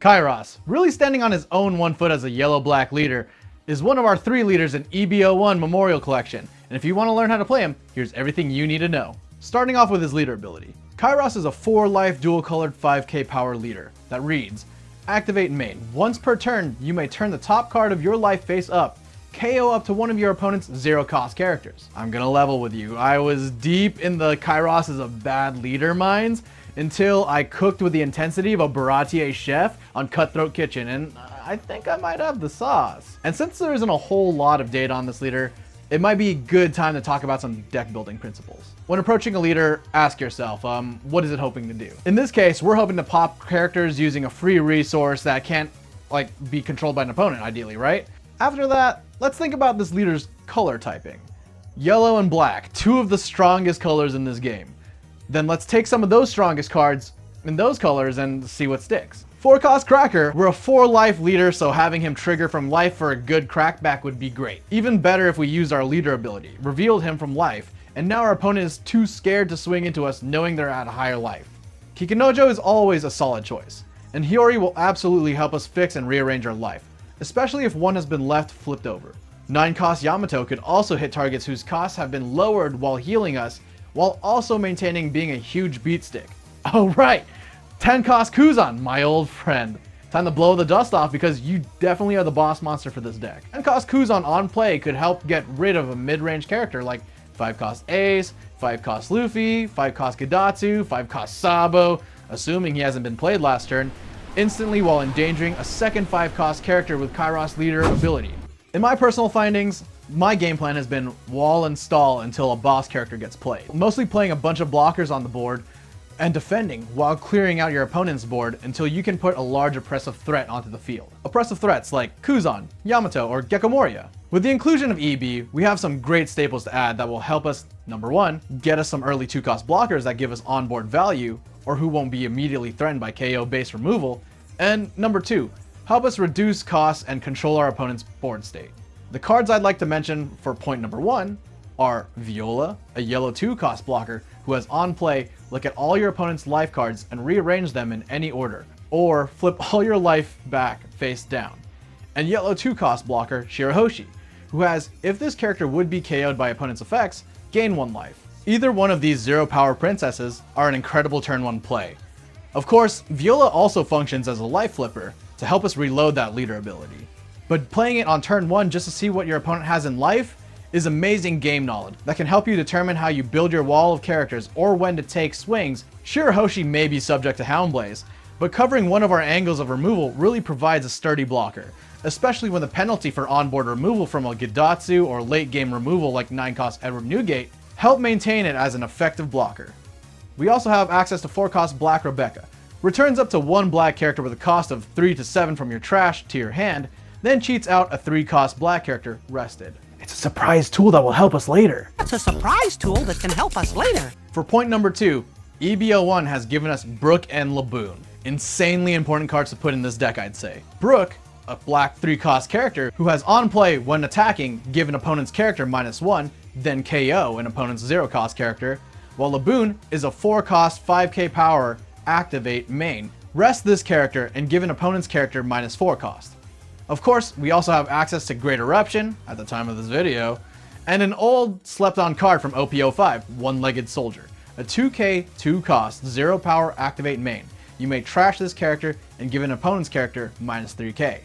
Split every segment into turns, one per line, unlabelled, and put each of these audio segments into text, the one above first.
Kyros, really standing on his own one foot as a yellow-black leader, is one of our 3 leaders in EB01 Memorial Collection, and if you want to learn how to play him, here's everything you need to know. Starting off with his leader ability. Kyros is a 4-life dual-colored 5k power leader that reads, Activate main. Once per turn, you may turn the top card of your life face up, KO up to one of your opponent's 0-cost characters. I'm gonna level with you. I was deep in the Kyros is a bad leader minds until I cooked with the intensity of a Baratier chef on Cutthroat Kitchen, and I think I might have the sauce. And since there isn't a whole lot of data on this leader, it might be a good time to talk about some deck building principles. When approaching a leader, ask yourself, what is it hoping to do? In this case, we're hoping to pop characters using a free resource that can't be controlled by an opponent, ideally, right? After that, let's think about this leader's color typing. Yellow and black, 2 of the strongest colors in this game. Then let's take some of those strongest cards in those colors and see what sticks. 4-cost Cracker, we're a 4-life leader, so having him trigger from life for a good crackback would be great. Even better if we used our leader ability, revealed him from life, and now our opponent is too scared to swing into us knowing they're at a higher life. Kikinojo is always a solid choice, and Hiyori will absolutely help us fix and rearrange our life, especially if one has been left flipped over. 9-cost Yamato could also hit targets whose costs have been lowered while healing us, while also maintaining being a huge beat stick. Oh right! 10-cost Kuzan, my old friend. Time to blow the dust off because you definitely are the boss monster for this deck. 10-cost Kuzan on play could help get rid of a mid-range character like 5-cost Ace, 5-cost Luffy, 5-cost Gidatsu, 5-cost Sabo, assuming he hasn't been played last turn, instantly while endangering a second 5-cost character with Kyros leader ability. In my personal findings, my game plan has been wall and stall until a boss character gets played. Mostly playing a bunch of blockers on the board and defending while clearing out your opponent's board until you can put a large oppressive threat onto the field. Oppressive threats like Kuzan, Yamato, or Gecko Moria. With the inclusion of EB, we have some great staples to add that will help us, number 1, get us some early 2-cost blockers that give us onboard value, or who won't be immediately threatened by KO base removal, and number 2, help us reduce costs and control our opponent's board state. The cards I'd like to mention for point number 1 are Viola, a yellow 2-cost blocker who has on play, look at all your opponent's life cards and rearrange them in any order, or flip all your life back face down. And yellow 2-cost blocker Shirahoshi, who has, if this character would be KO'd by opponent's effects, gain 1 life. Either one of these 0-power princesses are an incredible turn 1 play. Of course, Viola also functions as a life flipper to help us reload that leader ability. But playing it on turn 1 just to see what your opponent has in life is amazing game knowledge that can help you determine how you build your wall of characters or when to take swings. Shirahoshi may be subject to Houndblaze, but covering one of our angles of removal really provides a sturdy blocker, especially when the penalty for onboard removal from a Gidatsu or late game removal like 9-cost Edward Newgate help maintain it as an effective blocker. We also have access to 4-cost Black Rebecca. Returns up to 1 black character with a cost of 3 to 7 from your trash to your hand, then cheats out a 3-cost black character rested. It's a surprise tool that will help us later.
That's a surprise tool that can help us later.
For point number 2, EB01 has given us Brook and Laboon. Insanely important cards to put in this deck, I'd say. Brook, a black 3-cost character who has on play when attacking, give an opponent's character -1, then KO an opponent's 0-cost character, while Laboon is a 4-cost 5k power activate main. Rest this character and give an opponent's character -4 cost. Of course, we also have access to Great Eruption, at the time of this video, and an old slept-on card from OP05, One-Legged Soldier, a 2k, 2-cost, 0-power activate main. You may trash this character and give an opponent's character -3k.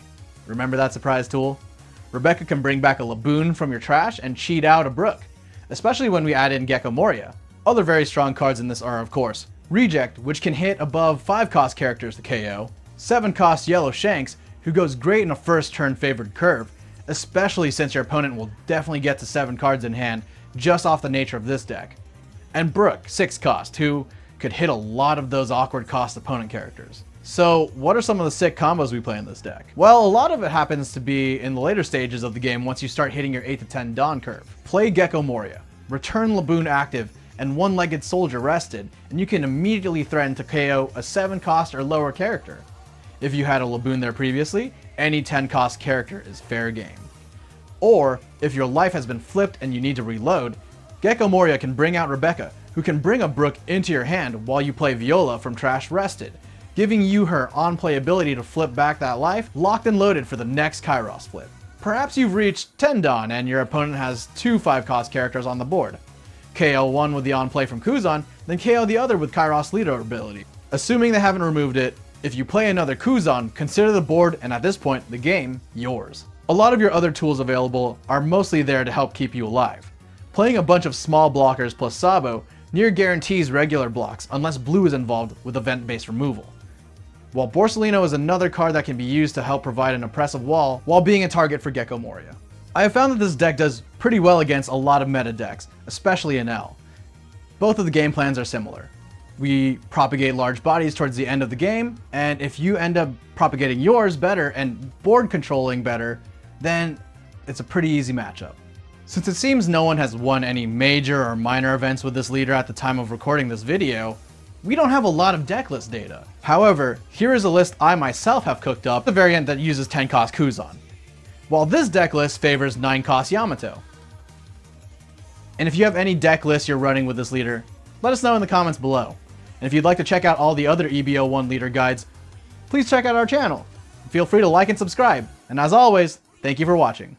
Remember that surprise tool? Rebecca can bring back a Laboon from your trash and cheat out a Brook, especially when we add in Gecko Moria. Other very strong cards in this are, of course, Reject, which can hit above 5-cost characters to KO, 7-cost Yellow Shanks, who goes great in a first turn favored curve, especially since your opponent will definitely get to 7 cards in hand just off the nature of this deck. And Brook, 6-cost, who could hit a lot of those awkward cost opponent characters. So what are some of the sick combos we play in this deck? Well, a lot of it happens to be in the later stages of the game once you start hitting your 8 to 10 Dawn curve. Play Gecko Moria, return Laboon active, and One-Legged Soldier rested, and you can immediately threaten to KO a 7-cost or lower character. If you had a Laboon there previously, any 10-cost character is fair game. Or, if your life has been flipped and you need to reload, Gecko Moria can bring out Rebecca, who can bring a Brook into your hand while you play Viola from trash rested, giving you her on-play ability to flip back that life locked and loaded for the next Kyros flip. Perhaps you've reached 10 Dawn and your opponent has 2 5-cost characters on the board. KO one with the on-play from Kuzan, then KO the other with Kyros leader ability. Assuming they haven't removed it, if you play another Kuzan, consider the board, and at this point, the game, yours. A lot of your other tools available are mostly there to help keep you alive. Playing a bunch of small blockers plus Sabo near guarantees regular blocks unless blue is involved with event-based removal. While Borsalino is another card that can be used to help provide an oppressive wall while being a target for Gecko Moria. I have found that this deck does pretty well against a lot of meta decks, especially in L. Both of the game plans are similar. We propagate large bodies towards the end of the game, and if you end up propagating yours better and board controlling better, then it's a pretty easy matchup. Since it seems no one has won any major or minor events with this leader at the time of recording this video, we don't have a lot of deck list data. However, here is a list I myself have cooked up, the variant that uses 10-cost Kuzan, while this deck list favors 9-cost Yamato. And if you have any deck lists you're running with this leader, let us know in the comments below. And if you'd like to check out all the other EBO1 leader guides, please check out our channel. Feel free to like and subscribe. And as always, thank you for watching.